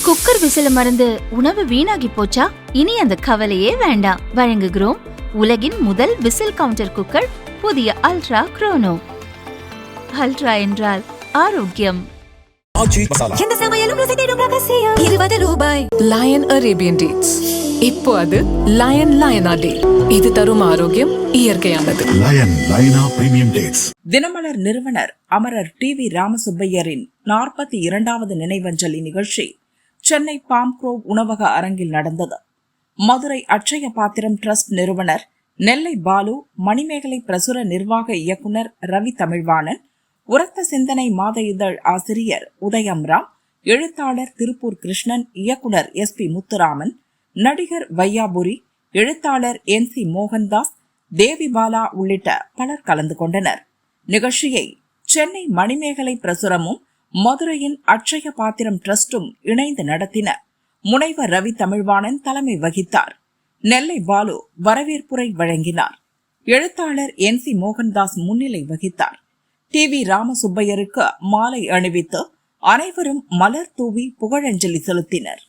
Cooker விசில மறந்து உணவு வீணாகி போச்சா? இனி அந்த கவலையே வேண்டாம். வழங்குகிறோம் உலகின் முதல் விசில் கவுண்டர் குக்கர், புதிய அல்ட்ரா குரோனோ. அல்ட்ரா என்றால் ஆரோக்கியம். Lion Arabian dates. இப்போ அது லயன் லயனா டே. இது தரும் ஆரோக்கியம் இயற்கையானது. லயன் லயனா பிரீமியம் டேட்ஸ். தினமலர் நிறுவனர் அமரர் டி.வி. ராமசுப்பையரின் 42வது நினைவஞ்சலி நிகழ்ச்சி சென்னை பாம்க்ரோவ் உணவக அரங்கில் நடந்தது. மதுரை அட்சய பாத்திரம் டிரஸ்ட் நிறுவனர் நெல்லை பாலு, மணிமேகலை பிரசுர நிர்வாக இயக்குனர் ரவி தமிழ்வாணன், உரத்த சிந்தனை மாத இதழ் ஆசிரியர் உதயம்ராம், எழுத்தாளர் திருப்பூர் கிருஷ்ணன், இயக்குனர் எஸ்.பி. முத்துராமன், நடிகர் வையாபுரி, எழுத்தாளர் என்.சி. மோகன்தாஸ், தேவிபாலா உள்ளிட்ட பலர் கலந்து கொண்டனர். நிகழ்ச்சியை சென்னை மணிமேகலை பிரசுரமும் மதுரையின் அட்சய பாத்திரம் டிரஸ்டும் இணைந்து நடத்தின. முனைவர் ரவி தமிழ்வாணன் தலைமை வகித்தார். நெல்லை பாலு வரவேற்புரை வழங்கினார். எழுத்தாளர் என்.சி. மோகன்தாஸ் முன்னிலை வகித்தார். டி.வி. ராமசுப்பையருக்கு மாலை அணிவித்து அனைவரும் மலர் தூவி புகழஞ்சலி செலுத்தினர்.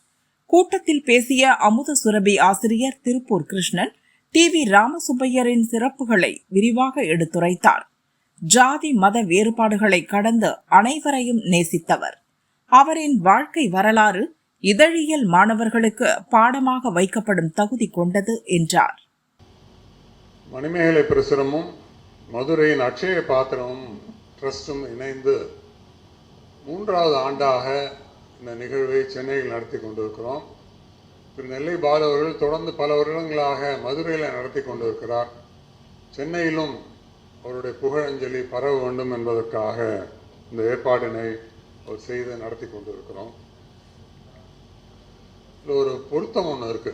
கூட்டத்தில் பேசிய அமுத சுரபி ஆசிரியர் திருப்பூர் கிருஷ்ணன் டி.வி. ராமசுப்பையரின் சிறப்புகளை விரிவாக எடுத்துரைத்தார். ஜாதி மத வேறுபாடுகளை கடந்து அனைவரையும் நேசித்தவர். அவரின் வாழ்க்கை வரலாறு இதழியல் மாணவர்களுக்கு பாடமாக வைக்கப்படும் தகுதி கொண்டது என்றார். மணிமேகலை பிரசுரமும் மதுரையின் அட்சய பாத்திரமும் ட்ரஸ்டும் இணைந்து 3வது ஆண்டாக இந்த நிகழ்வை சென்னையில் நடத்தி கொண்டிருக்கிறோம். திரு நெல்லை பாலு அவர்கள் தொடர்ந்து பல வருடங்களாக மதுரையில் நடத்தி கொண்டிருக்கிறார். சென்னையிலும் அவருடைய புகழஞ்சலி பரவ வேண்டும் என்பதற்காக இந்த ஏற்பாடினை அவர் செய்து நடத்தி கொண்டிருக்கிறோம். இதில் ஒரு பொருத்தம் ஒன்று இருக்கு.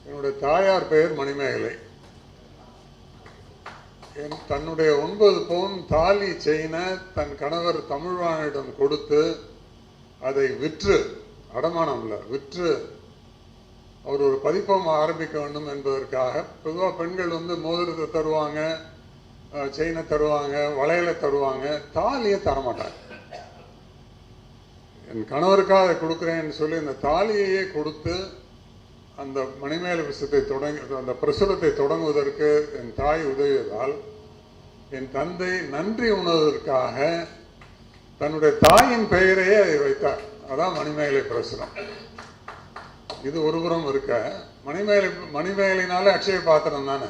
என்னுடைய தாயார் பெயர் மணிமேகலை. தன்னுடைய 9 பவுன் தாலி செயினை தன் கணவர் தமிழ்வாணிடம் கொடுத்து அதை விற்று, அடமானம் இல்லை, விற்று அவர் ஒரு பதிப்பகம் ஆரம்பிக்க வேண்டும் என்பதற்காக, பொதுவாக பெண்கள் மோதிரத்தை தருவாங்க, செயினை தருவாங்க, வளையலை தருவாங்க, தாலியை தரமாட்டாங்க. என் கணவருக்காக அதை கொடுக்குறேன்னு சொல்லி இந்த தாலியையே கொடுத்து அந்த மணிமேகலை அந்த பிரசுரத்தை தொடங்குவதற்கு என் தாய் உதவியதால் என் தந்தை நன்றி உணர்வதற்காக தன்னுடைய தாயின் பெயரையே அதை வைத்தார். அதான் மணிமேகலை பிரசுரம். இது ஒருபுறம் இருக்க, மணிமேகலைனாலே அட்சய பாத்திரம் தானே,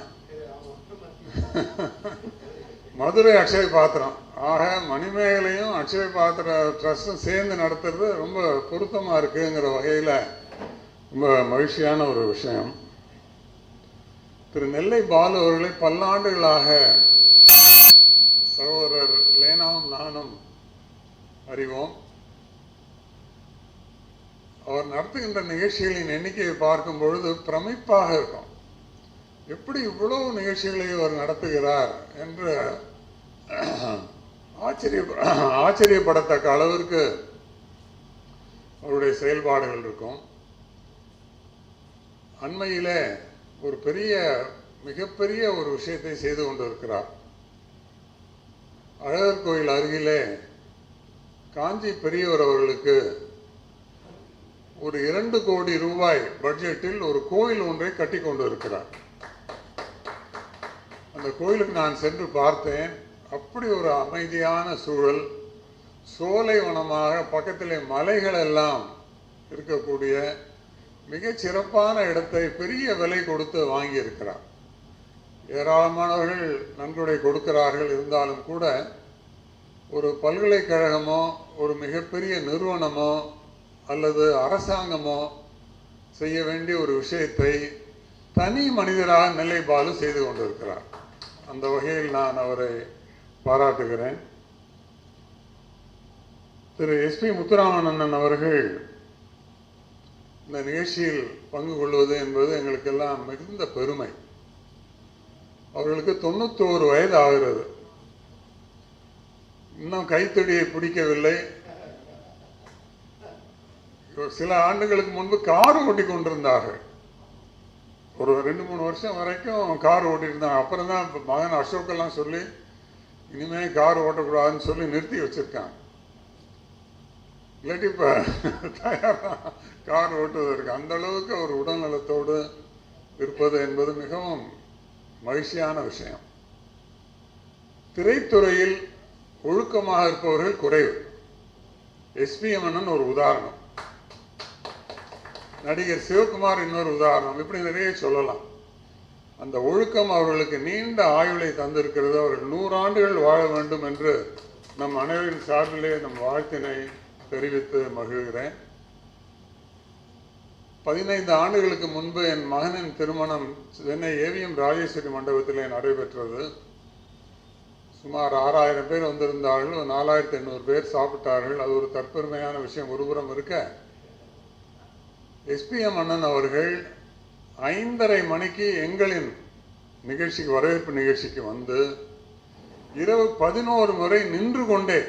மதுரை அட்சய பாத்திரம். ஆக மணிமேகலையும் அட்சய பாத்திர ட்ரஸ்டும் சேர்ந்து நடத்துறது ரொம்ப பொருத்தமாக இருக்குங்கிற வகையில் ரொம்ப மகிழ்ச்சியான ஒரு விஷயம். திரு நெல்லை பாலு அவர்களை பல்லாண்டுகளாக சகோதரர் லேனாவும் நானும் அறிவோம். அவர் நடத்துகின்ற நிகழ்ச்சிகளின் எண்ணிக்கையை பார்க்கும் பொழுது பிரமிப்பாக இருக்கும். எப்படி இவ்வளவு நிகழ்ச்சிகளை அவர் நடத்துகிறார் என்று ஆச்சரியப்படத்தக்க அளவிற்கு அவருடைய செயல்பாடுகள் இருக்கும். அண்மையிலே ஒரு மிகப்பெரிய ஒரு விஷயத்தை செய்து கொண்டிருக்கிறார். அழகர் கோயில் அருகிலே காஞ்சி பெரியவர் அவர்களுக்கு ஒரு 2 கோடி ரூபாய் பட்ஜெட்டில் ஒரு கோயில் ஒன்றை கட்டி கொண்டு இருக்கிறார். அந்த கோயிலுக்கு நான் சென்று பார்த்தேன். அப்படி ஒரு அமைதியான சூழல், சோலை வனமாக, பக்கத்திலே மலைகள் எல்லாம் இருக்கக்கூடிய மிக சிறப்பான இடத்தை பெரிய விலை கொடுத்து வாங்கி இருக்கிறார். ஏராளமானவர்கள் நன்கொடை கொடுக்கிறார்கள். இருந்தாலும் கூட ஒரு பல்கலைக்கழகமோ ஒரு மிகப்பெரிய நிறுவனமோ அல்லது அரசாங்கமோ செய்ய வேண்டிய ஒரு விஷயத்தை தனி மனிதராக நெல்லை பாலு செய்து கொண்டிருக்கிறார். அந்த வகையில் நான் அவரை பாராட்டுகிறேன். திரு எஸ்.பி. முத்துராமன் அவர்கள் இந்த நிகழ்ச்சியில் பங்கு கொள்வது என்பது எங்களுக்கெல்லாம் மிகுந்த பெருமை. அவர்களுக்கு 91 வயது ஆகிறது. இன்னும் கைத்தடியை பிடிக்கவில்லை. சில ஆண்டுகளுக்கு முன்பு கார் ஓட்டி கொண்டிருந்தார்கள். ஒரு 2-3 வருஷம் வரைக்கும் கார் ஓட்டிருந்தாங்க. அப்புறம் தான் மகன் அசோக்கெல்லாம் சொல்லி இனிமேல் கார் ஓட்டக்கூடாதுன்னு சொல்லி நிறுத்தி வச்சிருக்காங்க. இல்லாட்டி இப்போ தயாராக கார் ஓட்டுவதற்கு. அந்த அளவுக்கு ஒரு உடல்நலத்தோடு இருப்பது என்பது மிகவும் மகிழ்ச்சியான விஷயம். திரைத்துறையில் ஒழுக்கமாக இருப்பவர்கள் குறைவு. எஸ்பிஎம் ஒரு உதாரணம், நடிகர் சிவகுமார் இன்னொரு உதாரணம், இப்படி நிறைய சொல்லலாம். அந்த ஒழுக்கம் அவர்களுக்கு நீண்ட ஆயுளை தந்திருக்கிறது. அவர்கள் 100 ஆண்டுகள் வாழ வேண்டும் என்று நம் அனைவரின் சார்பிலே நம் வாழ்த்தினை தெரிவித்து மகிழ்கிறேன். 15 ஆண்டுகளுக்கு முன்பு என் மகனின் திருமணம் சென்னை ஏவிஎம் ராஜேஸ்வரி மண்டபத்திலே நடைபெற்றது. சுமார் 6000 பேர் வந்திருந்தார்கள். 4800 பேர் சாப்பிட்டார்கள். அது ஒரு தற்பெருமையான விஷயம் ஒருபுறம் இருக்க, எஸ்பிஎம் அண்ணன் அவர்கள் 5:30 மணிக்கு எங்களின் நிகழ்ச்சிக்கு, வரவேற்பு நிகழ்ச்சிக்கு வந்து இரவு 11 முறை நின்று கொண்டே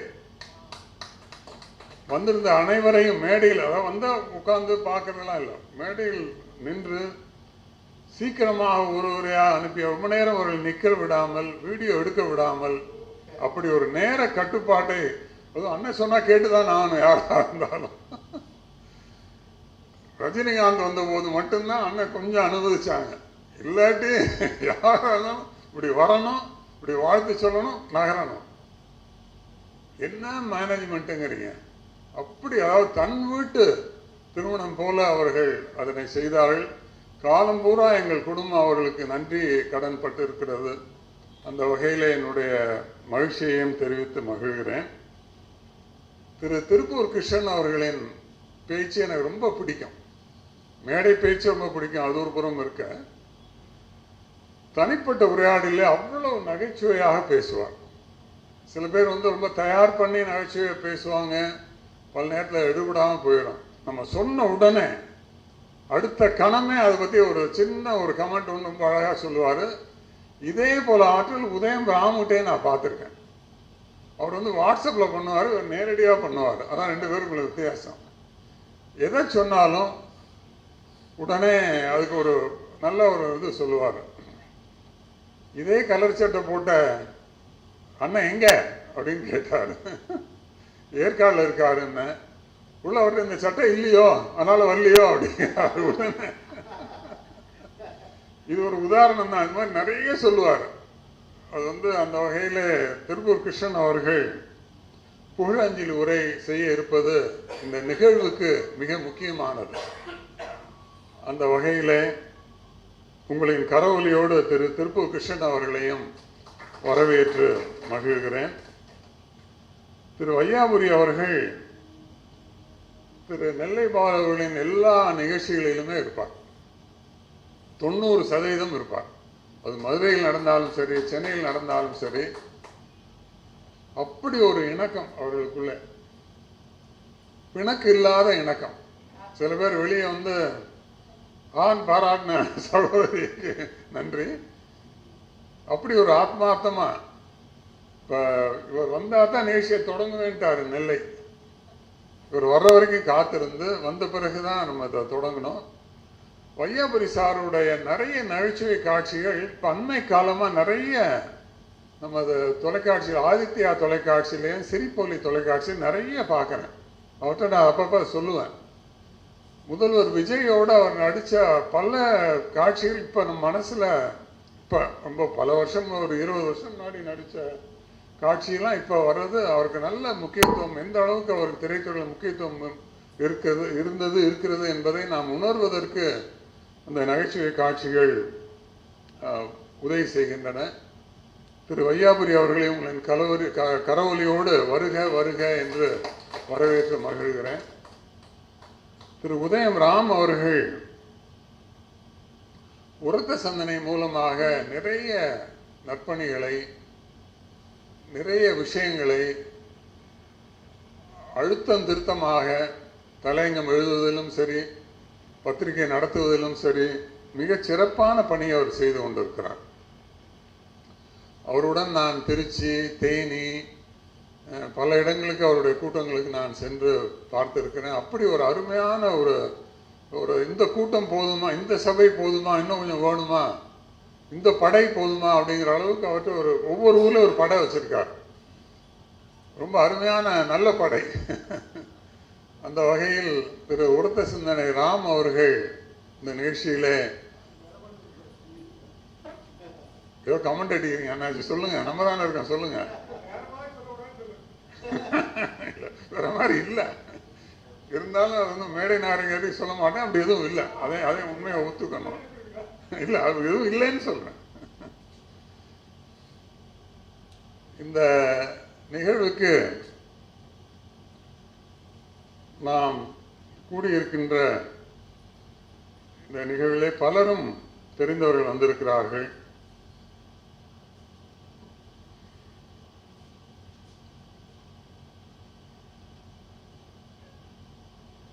வந்திருந்த அனைவரையும் மேடையில், அதாவது வந்தால் உட்கார்ந்து பார்க்கறதெல்லாம் இல்லை, மேடையில் நின்று சீக்கிரமாக ஒருவரையாக அனுப்பி ரொம்ப நேரம் அவர்கள் நிற்க விடாமல், வீடியோ எடுக்க விடாமல், அப்படி ஒரு நேர கட்டுப்பாட்டை, அதுவும் அண்ணன் சொன்னால் கேட்டுதான் நான் யாராக இருந்தாலும். ரஜினிகாந்த் வந்தபோது மட்டும்தான் அண்ணன் கொஞ்சம் அனுமதிச்சாங்க. இல்லாட்டி யாராலும் இப்படி வரணும், இப்படி வாழ்த்து சொல்லணும், நகரணும். என்ன மேனேஜ்மெண்ட்டுங்கிறீங்க? அப்படி, அதாவது தன் வீட்டு திருமணம் போல அவர்கள் அதனை செய்தார்கள். காலம் பூரா எங்கள் குடும்பம் அவர்களுக்கு நன்றி கடன் பட்டு இருக்கிறது. அந்த வகையில் என்னுடைய மகிழ்ச்சியையும் தெரிவித்து மகிழ்கிறேன். திருப்பூர் கிருஷ்ணன் அவர்களின் பேச்சு எனக்கு ரொம்ப பிடிக்கும். மேடை பேச்சு ரொம்ப பிடிக்கும். அது ஒரு புறம் இருக்க, தனிப்பட்ட உரையாடலே அவ்வளவு நகைச்சுவையாக பேசுவார். சில பேர் ரொம்ப தயார் பண்ணி நகைச்சுவையாக பேசுவாங்க, பல நேரத்தில் எடுபடாமல் போயிடும். நம்ம சொன்ன உடனே அடுத்த கணமே அதை பற்றி ஒரு சின்ன ஒரு கமெண்ட் ஒன்று ரொம்ப அழகாக சொல்லுவார். இதே போல் ஆற்றல் உதயம் ராமுகிட்டே நான் பார்த்துருக்கேன். அவர் வாட்ஸ்அப்பில் பண்ணுவார், நேரடியாக பண்ணுவார். அதான் 2 பேருக்குள்ள வித்தியாசம். எதை சொன்னாலும் உடனே அதுக்கு ஒரு நல்ல ஒரு இது சொல்லுவார். இதே கலர் சட்டை போட்ட அண்ணன் எங்க அப்படின்னு கேட்டார். ஏற்காடில் இருக்காருன்னு. உள்ள அவர்கிட்ட இந்த சட்டை இல்லையோ அதனால வரலையோ அப்படிங்கிறாரு. உடனே இது ஒரு உதாரணம் தான். இது மாதிரி நிறைய சொல்லுவார். அது அந்த வகையில் திருப்பூர் கிருஷ்ணன் அவர்கள் புகழஞ்சலி உரை செய்ய இருப்பது இந்த நிகழ்வுக்கு மிக முக்கியமானது. அந்த வகையில் உங்களின் கரவொலியோடு திருப்பூர் கிருஷ்ணன் அவர்களையும் வரவேற்று மகிழ்கிறேன். திரு வையாபுரி அவர்கள் திரு நெல்லை பால் அவர்களின் எல்லா நிகழ்ச்சிகளிலுமே இருப்பார். 90% இருப்பார். அது மதுரையில் நடந்தாலும் சரி, சென்னையில் நடந்தாலும் சரி. அப்படி ஒரு இணக்கம் அவர்களுக்குள்ள, பிணக்கு இல்லாத இணக்கம். சில பேர் வெளியே பாராட்டின சகோதரிக்கு நன்றி. அப்படி ஒரு ஆத்மார்த்தமா, இப்போ இவர் வந்தால் தான் நிகழ்ச்சியை தொடங்குவேன்ட்டார் நெல்லை. இவர் வர்ற வரைக்கும் காத்திருந்து வந்த பிறகுதான் நம்ம அதை தொடங்கணும். வையாபுரி சாருடைய நிறைய நகைச்சுவை காட்சிகள் இப்போ அண்மை காலமாக நிறைய நமது தொலைக்காட்சியில், ஆதித்யா தொலைக்காட்சியிலையும் சிரிப்பொலி தொலைக்காட்சியில் நிறைய பார்க்குறேன். அவர்கிட்ட நான் அப்பப்போ சொல்லுவேன். முதல்வர் விஜயோடு அவர் நடித்த பல காட்சிகள் இப்போ நம்ம மனசில், இப்போ ரொம்ப பல வருஷம், ஒரு 20 வருஷம் முன்னாடி நடித்த காட்சியெல்லாம் இப்போ வர்றது அவருக்கு நல்ல முக்கியத்துவம், எந்த அளவுக்கு அவருக்கு திரைத்துறையில் முக்கியத்துவம் இருக்கிறது என்பதை நாம் உணர்வதற்கு அந்த நகைச்சுவை காட்சிகள் உதவி செய்கின்றன. திரு வையாபுரி அவர்களை உங்களின் கரவொலியோடு வருக வருக என்று வரவேற்று மகிழ்கிறேன். திரு உதயம் ராம் அவர்கள் உரத்த சிந்தனை மூலமாக நிறைய நற்பணிகளை, நிறைய விஷயங்களை அழுத்தம் திருத்தமாக தலையங்கம் எழுதுவதிலும் சரி, பத்திரிகை நடத்துவதிலும் சரி, மிகச் சிறப்பான பணியை அவர் செய்து கொண்டிருக்கிறார். அவருடன் நான் திருச்சி, தேனி, பல இடங்களுக்கு அவருடைய கூட்டங்களுக்கு நான் சென்று பார்த்துருக்கிறேன். அப்படி ஒரு அருமையான ஒரு இந்த கூட்டம் போதுமா, இந்த சபை போதுமா, இன்னும் கொஞ்சம் வேணுமா, இந்த படை போதுமா அப்படிங்கிற அளவுக்கு அவர்கிட்ட ஒவ்வொரு ஊரில் ஒரு படை வச்சுருக்கார். ரொம்ப அருமையான நல்ல படை. அந்த வகையில் திரு உரத்த சிந்தனை ராம் அவர்கள் இந்த நிகழ்ச்சியிலே ஏதோ கமெண்ட் அடிக்கிறீங்க அண்ணாச்சி, சொல்லுங்க, நம்ம தானே இருக்கோம், சொல்லுங்க. வேற மாதிரி இல்லை, இருந்தாலும் அது வந்து மேடை நாரங்க சொல்ல மாட்டேன், அப்படி எதுவும் இல்லை. அதே உண்மையை ஒத்துக்கணும். இல்லை, அது எதுவும் இல்லைன்னு சொல்றேன். இந்த நிகழ்வுக்கு நாம் கூடியிருக்கின்ற இந்த நிகழ்விலே பலரும் தெரிந்தவர்கள் வந்திருக்கிறார்கள்.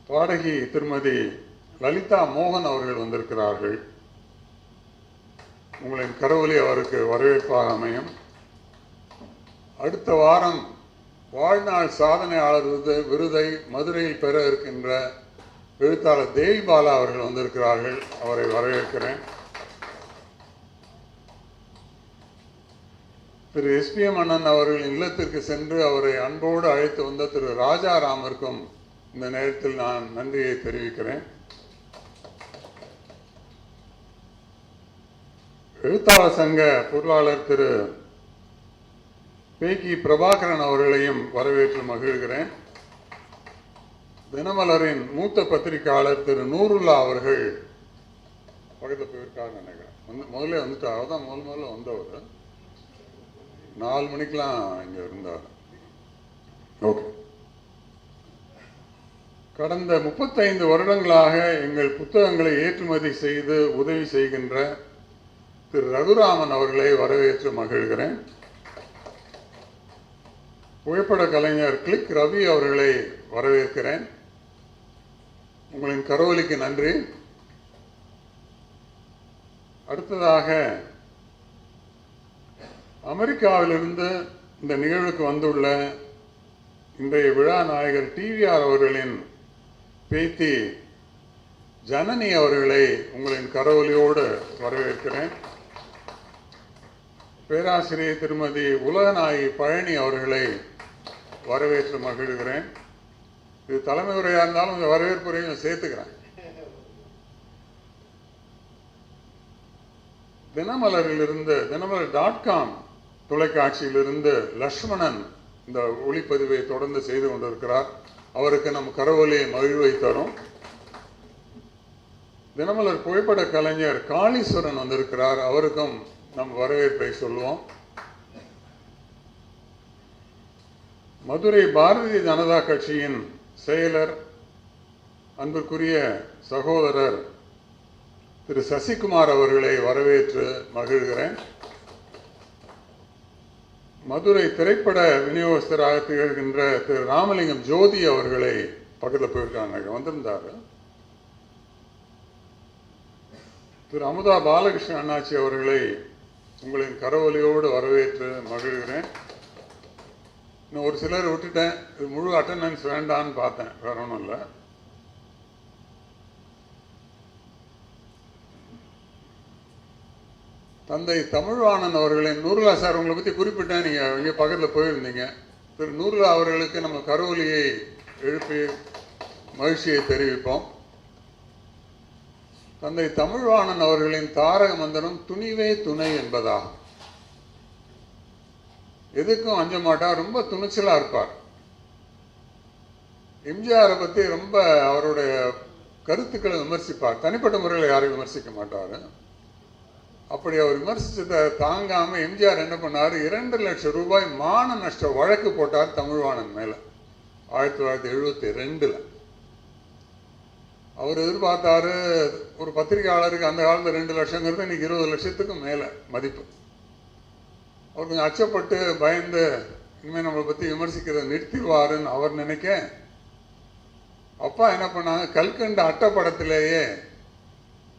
பாடகி திருமதி லலிதா மோகன் அவர்கள் வந்திருக்கிறார்கள். உங்களின் கரவொலி அவருக்கு வரவேற்பாக அமையும். அடுத்த வாரம் வாழ்நாள் சாதனையாளர் விருதை மதுரையில் பெற இருக்கின்ற எழுத்தாளர் தேவி பாலா அவர்கள் வந்திருக்கிறார்கள். அவரை வரவேற்கிறேன். திரு எஸ்பிஎம் அண்ணன் அவர்களின் இல்லத்திற்கு சென்று அவரை அன்போடு அழைத்து வந்த திரு ராஜாராமிற்கும் இந்த நேரத்தில் நான் நன்றியை தெரிவிக்கிறேன். எழுத்தாளர் சங்க பொருளாளர் திரு பேகி பிரபாகரன் அவர்களையும் வரவேற்று மகிழ்கிறேன். தினமலரின் மூத்த பத்திரிகையாளர் திரு நூருல்லா அவர்கள் பக்கத்தில் போயிருக்காருன்னு நினைக்கிறேன். முதல்ல வந்துட்டார். அவர் தான் முதல்ல வந்தவர். 4 மணிக்கெலாம் இங்கே இருந்தார். ஓகே. கடந்த 35 வருடங்களாக எங்கள் புத்தகங்களை ஏற்றுமதி செய்து உதவி செய்கின்ற திரு ரகுராமன் அவர்களை வரவேற்று மகிழ்கிறேன். புகைப்பட கலைஞர் கிளிக் ரவி அவர்களை வரவேற்கிறேன். உங்களின் கரவொலிக்கு நன்றி. அடுத்ததாக அமெரிக்காவிலிருந்து இந்த நிகழ்வுக்கு வந்துள்ள இன்றைய விழா நாயகர் டிவிஆர் அவர்களின் பேத்தி ஜனனி அவர்களை உங்களின் கரவொலியோடு வரவேற்கிறேன். பேராசிரியர் திருமதி உலகநாயகி பழனி அவர்களை வரவேற்று மகிழ்கிறேன். இது தலைமை உரையாக இருந்தாலும் இந்த வரவேற்புரையும் சேர்த்துக்கிறேன். தினமலரிலிருந்து தினமலர்.com தொலைக்காட்சியிலிருந்து லக்ஷ்மணன் இந்த ஒளிப்பதிவை தொடர்ந்து செய்து கொண்டிருக்கிறார். அவருக்கு நம் கரவொலியை மகிழ்வை தரும். தினமலர் புகைப்பட கலைஞர் காளீஸ்வரன் வந்திருக்கிறார். அவருக்கும் நம் வரவேற்பை சொல்லுவோம். மதுரை பாரதிய ஜனதா கட்சியின் செயலர் அன்புக்குரிய சகோதரர் திரு சசிகுமார் அவர்களை வரவேற்று மகிழ்கிறேன். மதுரை திரைப்பட விநியோகஸ்தராக திகழ்கின்ற திரு ராமலிங்கம் ஜோதி அவர்களை பக்கத்தில் போயிருக்காங்க, வந்திருந்தார். திரு அமுதா பாலகிருஷ்ண அண்ணாச்சி அவர்களை உங்களின் கரவொலியோடு வரவேற்று மகிழ்கிறேன். இன்னும் ஒரு சிலர் விட்டுட்டேன். இது முழு அட்டண்டன்ஸ் வேண்டான்னு பார்த்தேன், வேற ஒன்றும் இல்லை. தந்தை தமிழ்வாணன் அவர்களின் நூருல்லா சார் உங்களை பற்றி குறிப்பிட்டேன், நீங்கள் இங்கே பக்கத்தில் போயிருந்தீங்க. திரு நூருல்லா அவர்களுக்கு நம்ம கரவொலியை எழுப்பி மகிழ்ச்சியை தெரிவிப்போம். தந்தை தமிழ்வாணன் அவர்களின் தாரக மந்திரம் துணிவே துணை என்பதாகும். எதுக்கும் அஞ்ச மாட்டார், ரொம்ப துணிச்சலாக இருப்பார். எம்ஜிஆரை பற்றி ரொம்ப அவருடைய கருத்துக்களை விமர்சிப்பார். தனிப்பட்ட முறையில் யாரையும் விமர்சிக்க மாட்டார். அப்படி அவர் விமர்சித்ததை தாங்காமல் எம்ஜிஆர் என்ன பண்ணார், 2 லட்சம் ரூபாய் மான நஷ்ட வழக்கு போட்டார் தமிழ்வாணன் மேலே 1972. அவர் எதிர்பார்த்தாரு ஒரு பத்திரிகையாளருக்கு அந்த காலத்தில் 2 லட்சங்கிறது இன்னைக்கு 20 லட்சத்துக்கு மேலே மதிப்பு. அவர் கொஞ்சம் அச்சப்பட்டு பயந்து இனிமேல் நம்மளை பற்றி விமர்சிக்கிறத நிறுத்திடுவாருன்னு அவர் நினைக்க, அப்பா என்ன பண்ணாங்க, கல்கண்ட அட்டப்படத்திலேயே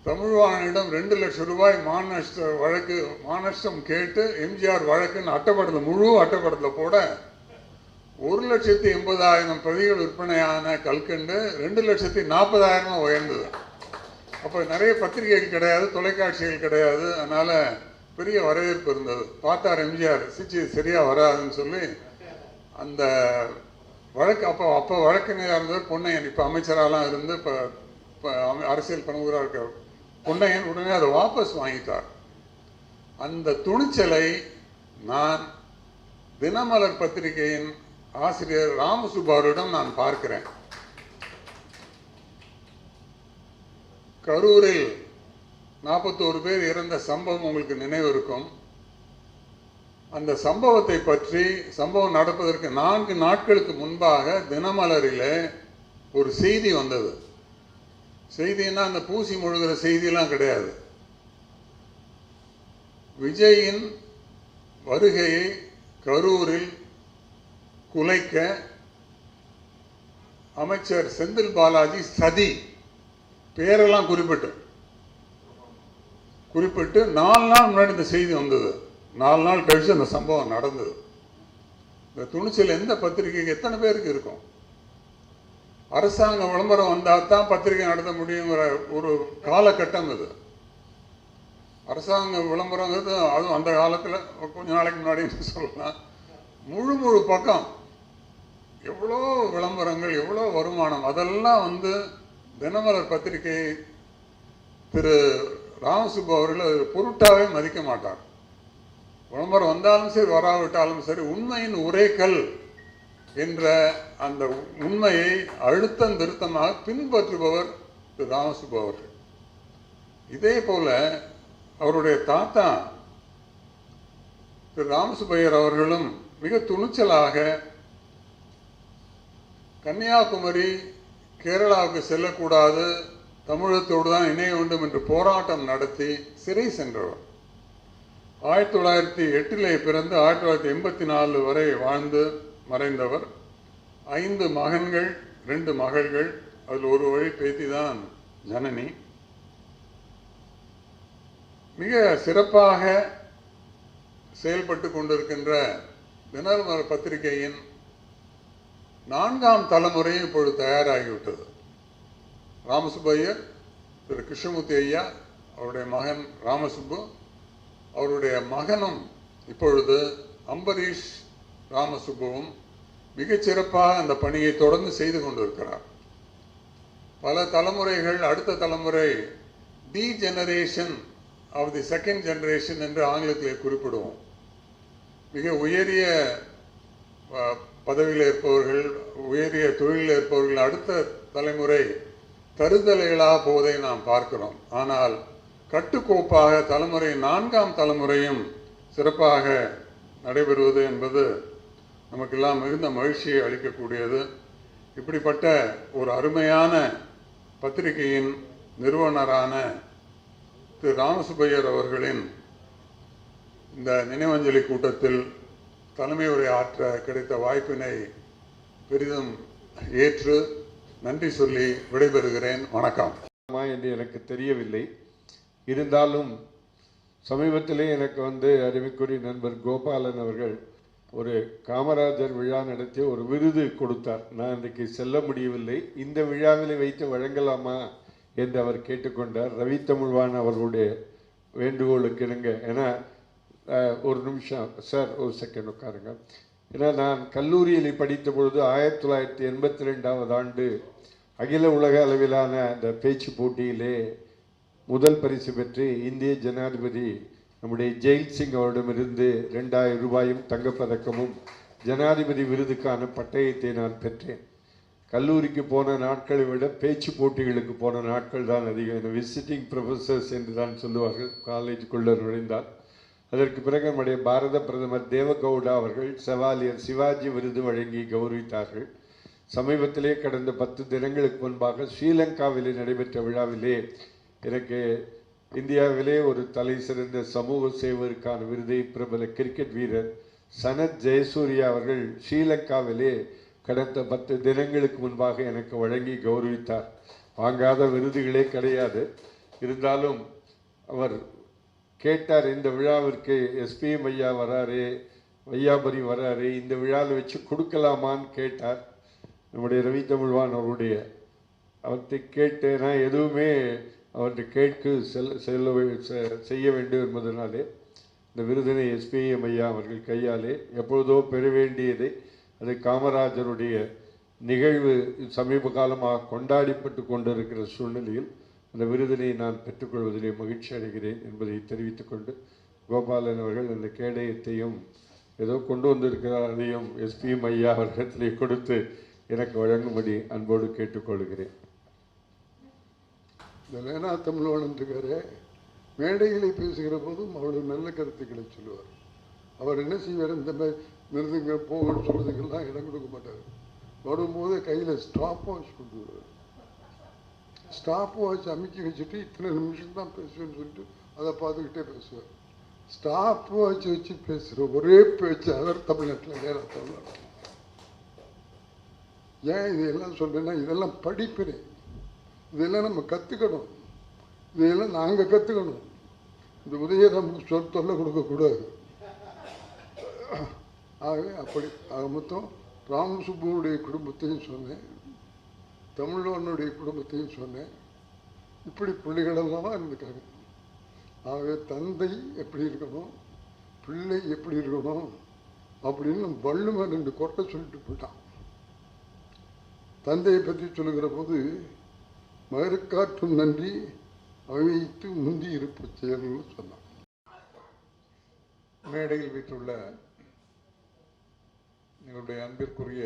தமிழ்வாணனிடம் 2 லட்சம் ரூபாய் மாநஷ்டம் கேட்டு எம்ஜிஆர் வழக்குன்னு அட்டப்படத்தில் முழு அட்டப்படத்தில் போட 1,80,000 பிரதிகள் விற்பனையான கல்கண்டு 2,40,000 உயர்ந்தது. அப்போ நிறைய பத்திரிகைகள் கிடையாது, தொலைக்காட்சிகள் கிடையாது. அதனால் பெரிய வரவேற்பு இருந்தது. பார்த்தார் எம்ஜிஆர், சிச்சி சரியாக வராதுன்னு சொல்லி அந்த அப்போ வழக்கறிஞராக இருந்தவர் பொன்னையன், இப்போ அமைச்சராலாம் இருந்து இப்போ அரசியல் பிரமுகராக இருக்க பொன்னையன் உடனே அதை வாபஸ் வாங்கிட்டார். அந்த துணிச்சலை நான் தினமலர் பத்திரிகையின் ஆசிரியர் ராமசுப்பாவிடம் நான் பார்க்கிறேன். கரூரில் 41 பேர் இறந்த சம்பவம் உங்களுக்கு நினைவு இருக்கும். அந்த சம்பவத்தை பற்றி, சம்பவம் நடப்பதற்கு 4 நாட்களுக்கு முன்பாக தினமலரிலே ஒரு செய்தி வந்தது. செய்தின்னா அந்த பூசி முழுகிற செய்தியெல்லாம் கிடையாது. விஜயின் வருகையை கரூரில் குலைக்க அமைச்சர் செந்தில் பாலாஜி சதி பேரெல்லாம் குறிப்பிட்டு 4 நாள் முன்னாடி இந்த செய்தி வந்தது. 4 நாள் கழிச்சு அந்த சம்பவம் நடந்தது. இந்த துணிச்சல் எந்த பத்திரிகைக்கு எத்தனை பேருக்கு இருக்கும்? அரசாங்க விளம்பரம் வந்தால் தான் பத்திரிகை நடத்த முடியுங்கிற ஒரு காலகட்டம் இது. அரசாங்க விளம்பரங்கிறது அதுவும் அந்த காலத்தில் கொஞ்ச நாளைக்கு முன்னாடி சொல்லலாம், முழு பக்கம் எவ்வளோ விளம்பரங்கள், எவ்வளோ வருமானம், அதெல்லாம் வந்து தினமலர் பத்திரிகை திரு ராமசுப்பு அவர்கள் அது பொருட்டாவே மதிக்க மாட்டார். விளம்பரம் வந்தாலும் சரி, வராவிட்டாலும் சரி, உண்மையின் உரைக்கல் என்ற அந்த உண்மையை அழுத்தம் திருத்தமாக பின்பற்றுபவர் திரு ராமசுப்பு அவர்கள். இதே போல அவருடைய தாத்தா திரு ராமசுப்பையர் அவர்களும் மிக துணிச்சலாக கன்னியாகுமரி கேரளாவுக்கு செல்லக்கூடாது, தமிழகத்தோடு தான் இணைய வேண்டும் என்று போராட்டம் நடத்தி சிறை சென்றவர். 1908 பிறந்து 1984 வரை வாழ்ந்து மறைந்தவர். 5 மகன்கள், 2 மகள்கள், அதில் ஒரு வழி பேத்தி தான் ஜனனி. மிக சிறப்பாக செயல்பட்டு கொண்டிருக்கின்ற தினமலர் பத்திரிகையின் 4ஆம் தலைமுறையும் இப்பொழுது தயாராகிவிட்டது. ராமசுப்பையர், திரு கிருஷ்ணமூர்த்தி ஐயா, அவருடைய மகன் ராமசுப்பு, அவருடைய மகனும் இப்பொழுது அம்பரீஷ் ராமசுப்புவும் மிகச்சிறப்பாக அந்த பணியை தொடர்ந்து செய்து கொண்டிருக்கிறார். பல தலைமுறைகள், அடுத்த தலைமுறை the generation of the second generation என்று ஆங்கிலத்தில் குறிப்பிடுவோம். மிக உயரிய பதவியில் இருப்பவர்கள், உயரிய தொழிலில் இருப்பவர்கள் அடுத்த தலைமுறை தருதலைகளாக போவதை நாம் பார்க்கிறோம். ஆனால் கட்டுக்கோப்பாக தலைமுறை 4ஆம் தலைமுறையும் சிறப்பாக நடைபெறுவது என்பது நமக்கெல்லாம் மிகுந்த மகிழ்ச்சியை அளிக்கக்கூடியது. இப்படிப்பட்ட ஒரு அருமையான பத்திரிகையின் நிறுவனரான திரு ராமசுப்பையர் அவர்களின் இந்த நினைவஞ்சலி கூட்டத்தில் தலைமை உரை ஆற்ற கிடைத்த வாய்ப்பினை பெரிதும் ஏற்று நன்றி சொல்லி விடைபெறுகிறேன். வணக்கம். என்று எனக்கு தெரியவில்லை. இருந்தாலும் சமீபத்திலே எனக்கு அறிவுக்குரிய நண்பர் கோபாலன் அவர்கள் ஒரு காமராஜர் விழா நடத்தி ஒரு விருது கொடுத்தார். நான் இன்றைக்கு செல்ல முடியவில்லை. இந்த விழாவிலே வைத்து வழங்கலாமா என்று அவர் கேட்டுக்கொண்டார். ரவி தமிழ்வான் அவர்களுடைய வேண்டுகோளுக்கு இணங்க. ஏன்னா ஒரு நிமிஷம் சார், ஒரு செகண்ட் உட்காருங்க. ஏன்னா நான் கல்லூரியில் படித்த பொழுது 1982ஆம் ஆண்டு அகில உலக அளவிலான அந்த பேச்சு போட்டியிலே முதல் பரிசு பெற்று இந்திய ஜனாதிபதி நம்முடைய ஜெயில் சிங் அவரிடமிருந்து 2000 ரூபாயும் தங்கப்பதக்கமும் ஜனாதிபதி விருதுக்கான பட்டயத்தை நான் பெற்றேன். கல்லூரிக்கு போன நாட்களை விட பேச்சு போட்டிகளுக்கு போன நாட்கள் தான் அதிகம். விசிட்டிங் ப்ரொஃபஸர்ஸ் என்று தான் சொல்லுவார்கள் காலேஜுக்குள்ளே நுழைந்தால். அதற்கு பிறகு நம்முடைய பாரத பிரதமர் தேவகவுடா அவர்கள் செவாலியர் சிவாஜி விருது வழங்கி கௌரவித்தார்கள். சமீபத்திலே கடந்த 10 தினங்களுக்கு முன்பாக ஸ்ரீலங்காவிலே நடைபெற்ற விழாவிலே எனக்கு இந்தியாவிலே ஒரு தலை சிறந்த சமூக சேவருக்கான விருதை பிரபல கிரிக்கெட் வீரர் சனத் ஜெயசூர்யா அவர்கள் ஸ்ரீலங்காவிலே கடந்த 10 தினங்களுக்கு முன்பாக எனக்கு வழங்கி கௌரவித்தார். வாங்காத விருதுகளே கிடையாது. இருந்தாலும் அவர் கேட்டார், இந்த விழாவிற்கு எஸ்பிஎம் ஐயா வராரு, வையாபுரி வராரு, இந்த விழாவில் வச்சு கொடுக்கலாமான்னு கேட்டார். நம்முடைய ரவி தமிழ்வான் அவருடைய அவர்கிட்ட கேட்டு நான் எதுவுமே அவர்கிட்ட கேட்கு செய்ய வேண்டும் என்பதனாலே இந்த விருதினை எஸ்பிஎம் ஐயா அவர்கள் கையாலே எப்பொழுதோ பெற வேண்டியதை அது காமராஜருடைய நிகழ்வு சமீப காலமாக கொண்டாடிப்பட்டு கொண்டிருக்கிற சூழ்நிலையில் அந்த விருதினை நான் பெற்றுக்கொள்வதிலே மகிழ்ச்சி அடைகிறேன் என்பதை தெரிவித்துக்கொண்டு, கோபாலன் அவர்கள் அந்த கேடயத்தையும் ஏதோ கொண்டு வந்திருக்கிறார், அதையும் எஸ்பிஎம் ஐயா அவர்களிடத்திலே கொடுத்து எனக்கு வழங்கும்படி அன்போடு கேட்டுக்கொள்கிறேன். இந்த லேனா தமிழ்வாணன் இருக்காரு, மேடைகளை பேசுகிற போதும் அவ்வளவு நல்ல கருத்துக்களை சொல்லுவார். அவர் என்ன செய்வார், இந்த மாதிரி விருதுங்க போகணும்னு சொல்றதுக்கெல்லாம் இடம் கொடுக்க மாட்டார். வரும்போது கையில் ஸ்டாப் வாட்ச் கொண்டு வருவார். ஸ்டாப் வாட்ச் அமைக்கி வச்சுட்டு இத்தனை நிமிஷம் தான் பேசுவேன்னு சொல்லிட்டு அதை பார்த்துக்கிட்டே பேசுவார். ஸ்டாப் வாட்ச் வச்சு பேசுகிற ஒரே பேச்சு அவர் தமிழ்நாட்டில் லேனா தமிழ்நாடு. ஏன் இதையெல்லாம் சொல்றேன்னா, இதெல்லாம் படிப்பினை, இதெல்லாம் நம்ம கற்றுக்கணும், இதையெல்லாம் நாங்கள் கற்றுக்கணும். இந்த உதய நமக்கு தொல்லை கொடுக்கக்கூடாது. ஆகவே அப்படி ஆக மொத்தம் ராமசுப்புடைய குடும்பத்தையும் சொன்னேன், தமிழ்வாணனுடைய குடும்பத்தையும் சொன்னேன். இப்படி பிள்ளைகளெல்லாம் இருந்துக்காங்க. ஆகவே தந்தை எப்படி இருக்கணும், பிள்ளை எப்படி இருக்கணும் அப்படின்னு வள்ளுவன் 2 கொட்டை சொல்லிட்டு போயிட்டான். தந்தையை பற்றி சொல்லுகிற போது, மறுக்காற்றும் நன்றி அவைத்து முந்தி இருப்பு செயல்னு சொன்னான். மேடையில் வீட்டுள்ள எங்களுடைய அன்பிற்குரிய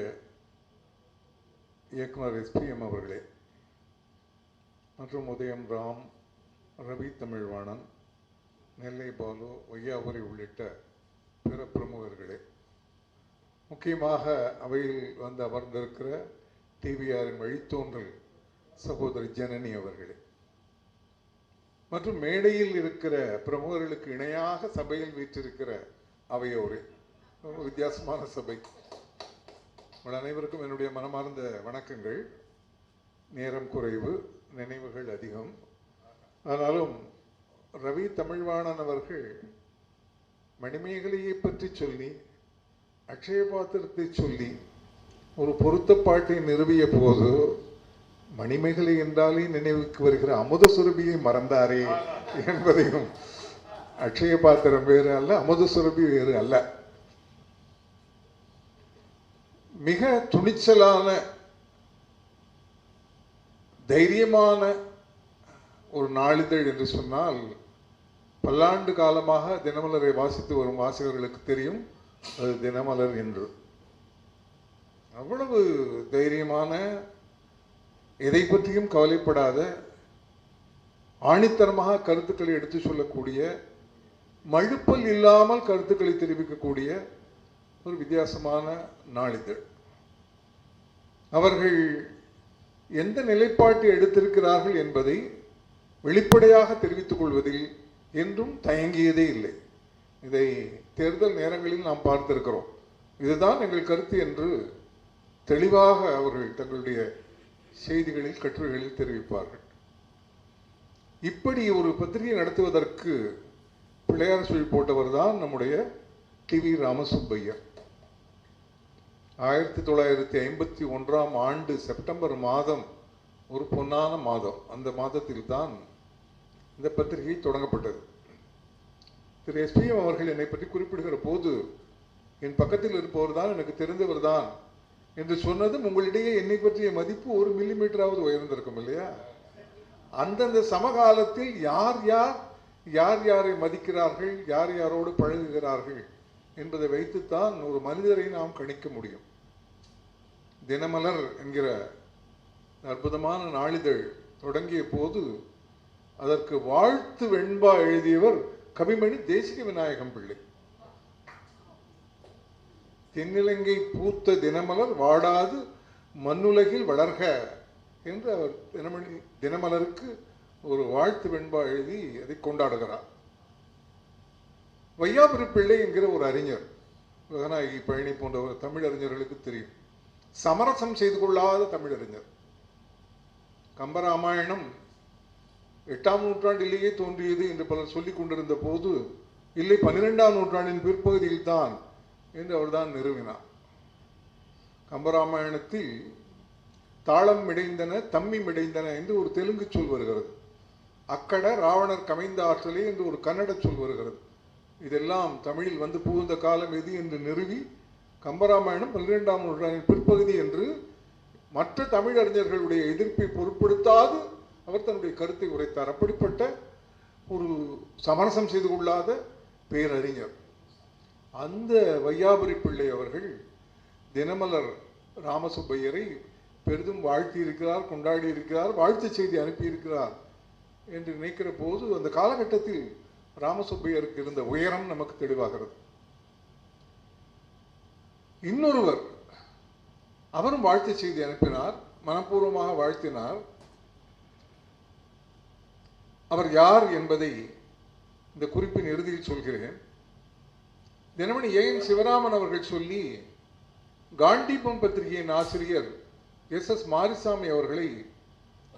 இயக்குனர் எஸ்பிஎம் அவர்களே மற்றும் உதயம் ராம், ரவி தமிழ்வாணன், நெல்லை பாலு, வையாபுரி உள்ளிட்ட பிற பிரமுகர்களே, முக்கியமாக அவையில் வந்து அமர்ந்திருக்கிற டிவிஆரின் வழித்தோன்றல் சகோதரி ஜனனி அவர்களே மற்றும் மேடையில் இருக்கிற பிரமுகர்களுக்கு இணையாக சபையில் வீற்றிருக்கிற அவையோரே, ரொம்ப வித்தியாசமான சபை. உங்கள் அனைவருக்கும் என்னுடைய மனமார்ந்த வணக்கங்கள். நேரம் குறைவு, நினைவுகள் அதிகம். ஆனாலும் ரவி தமிழ்வாணன் அவர்கள் மணிமேகலையை பற்றி சொல்லி, அக்ஷய பாத்திரத்தை சொல்லி ஒரு பொருத்தப்பாட்டை நிறுவிய போது, மணிமேகலை என்றாலே நினைவுக்கு வருகிற அமுத சுரபியை மறந்தாரே என்பதையும், அக்ஷய பாத்திரம் வேறு அல்ல, அமுத சுரபி வேறு அல்ல. மிக துணிச்சலான தைரியமான ஒரு நாளிதழ் என்று சொன்னால், பல்லாண்டு காலமாக தினமலரை வாசித்து வரும் வாசகர்களுக்கு தெரியும் அது தினமலர் என்று. அவ்வளவு தைரியமான, எதை பற்றியும் கவலைப்படாத, ஆணித்தரமாக கருத்துக்களை எடுத்து சொல்லக்கூடிய, மழுப்பல் இல்லாமல் கருத்துக்களை தெரிவிக்கக்கூடிய ஒரு வித்தியாசமான நாளிதழ். அவர்கள் எந்த நிலைப்பாட்டை எடுத்திருக்கிறார்கள் என்பதை வெளிப்படையாக தெரிவித்துக் கொள்வதில் என்றும் தயங்கியதே இல்லை. இதை தேர்தல் நேரங்களில் நாம் பார்த்திருக்கிறோம். இதுதான் எங்கள் கருத்து என்று தெளிவாக அவர்கள் தங்களுடைய செய்திகளில், கட்டுரைகளில் தெரிவிப்பார்கள். இப்படி ஒரு பத்திரிகை நடத்துவதற்கு பிள்ளையார் சொல்லி போட்டவர் தான் நம்முடைய டிவி ராமசுப்பையர். 1951ஆம் ஆண்டு செப்டம்பர் மாதம் ஒரு பொன்னான மாதம். அந்த மாதத்தில் தான் இந்த பத்திரிகை தொடங்கப்பட்டது. திரு எஸ்பிஎம் அவர்கள் என்னை பற்றி குறிப்பிடுகிற போது, என் பக்கத்தில் இருப்பவர் தான், எனக்கு தெரிந்தவர் தான் என்று சொன்னதும் உங்களிடையே என்னை பற்றிய மதிப்பு 1 மில்லிமீட்டராவது உயர்ந்திருக்கும் இல்லையா? அந்தந்த சமகாலத்தில் யார் யாரை மதிக்கிறார்கள், யார் யாரோடு பழகுகிறார்கள் என்பதை வைத்துத்தான் ஒரு மனிதரை நாம் கணிக்க முடியும். தினமலர் என்கிற அற்புதமான நாளிதழ் தொடங்கிய போது அதற்கு வாழ்த்து வெண்பா எழுதியவர் கவிமணி தேசிக விநாயகம் பிள்ளை. தென்னிலங்கை பூத்த தினமலர் வாடாது மண்ணுலகில் வளர்க என்று அவர் தினமலருக்கு ஒரு வாழ்த்து வெண்பா எழுதி அதை கொண்டாடுகிறார். வையாபுரி பிள்ளை என்கிற ஒரு அறிஞர், விவநாயகி பழனி போன்ற தமிழறிஞர்களுக்கு தெரியும், சமரசம் செய்து கொள்ளாத தமிழறிஞர். கம்பராமாயணம் 8ஆம் நூற்றாண்டிலேயே தோன்றியது என்று பலர் சொல்லிக் கொண்டிருந்த போது, இல்லை 12ஆம் நூற்றாண்டின் பிற்பகுதியில் தான் என்று அவர்தான் நிறுவினார். கம்பராமாயணத்தில் தாளம் மிடைந்தன தம்மி மிடைந்தன என்று ஒரு தெலுங்கு சொல் வருகிறது. அக்கட ராவணர் கமைந்த ஆற்றலே என்று ஒரு கன்னட சொல் வருகிறது. இதெல்லாம் தமிழில் வந்து புகுந்த காலம் எது என்று நிறுவி கம்பராமாயணம் 12ஆம் நூற்றாண்டின் பிற்பகுதி என்று மற்ற தமிழறிஞர்களுடைய எதிர்ப்பை பொருட்படுத்தாது அவர் தன்னுடைய கருத்தை உரைத்தார். அப்படிப்பட்ட ஒரு சமரசம் செய்து கொள்ளாத பேரறிஞர். அந்த வையாபுரி பிள்ளை அவர்கள் தினமலர் ராமசுப்பையரை பெரிதும் வாழ்த்தி இருக்கிறார், கொண்டாடி இருக்கிறார், வாழ்த்து செய்தி அனுப்பியிருக்கிறார் என்று நினைக்கிற போது அந்த காலகட்டத்தில் ராமசுப்பையருக்கு இருந்த உயரம் நமக்கு தெளிவாகிறது. இன்னொருவர் அவரும் வாழ்த்து செய்தி அனுப்பினார், மனப்பூர்வமாக வாழ்த்தினார். அவர் யார் என்பதை இந்த குறிப்பின் இறுதியில் சொல்கிறேன். தினமணி ஏஎன் சிவராமன் அவர்கள் சொல்லி காண்டீபம் பத்திரிகையின் ஆசிரியர் எஸ் மாரிசாமி அவர்களை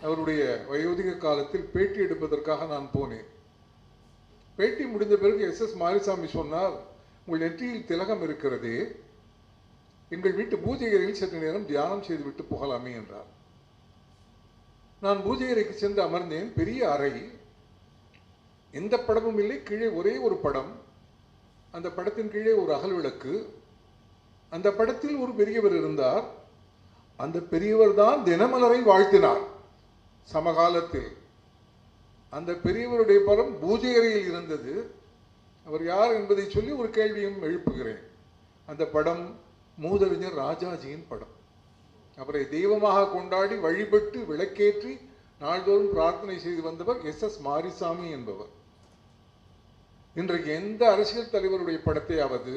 அவருடைய வயோதிக காலத்தில் பேட்டி எடுப்பதற்காக நான் போனேன். பேட்டி முடிந்த பிறகு எஸ் மாரிசாமி சொன்னார், உங்கள் நெற்றியில் திலகம் இருக்கிறதே, எங்கள் வீட்டு பூஜை அறையில் சற்று நேரம் தியானம் செய்துவிட்டு போகலாமே என்றார். நான் பூஜை அறைக்கு சென்று அமர்ந்தேன். பெரிய அறை, எந்த படமும் இல்லை, கீழே ஒரே ஒரு படம், அந்த படத்தின் கீழே ஒரு அகல் விளக்கு, அந்த படத்தில் ஒரு பெரியவர் இருந்தார். அந்த பெரியவர் தான் தினமலரை வாழ்த்தினார். சமகாலத்தில் அந்த பெரியவருடைய படம் பூஜை அறையில் இருந்தது. அவர் யார் என்பதை சொல்லி ஒரு கேள்வியும் எழுப்புகிறேன். அந்த படம் மூதறிஞர் ராஜாஜியின் படம். அவரை தெய்வமாக கொண்டாடி வழிபட்டு விளக்கேற்றி நாள்தோறும் பிரார்த்தனை செய்து வந்தவர் எஸ் மாரிசாமி என்பவர். இன்றைக்கு எந்த அரசியல் தலைவருடைய படத்தையாவது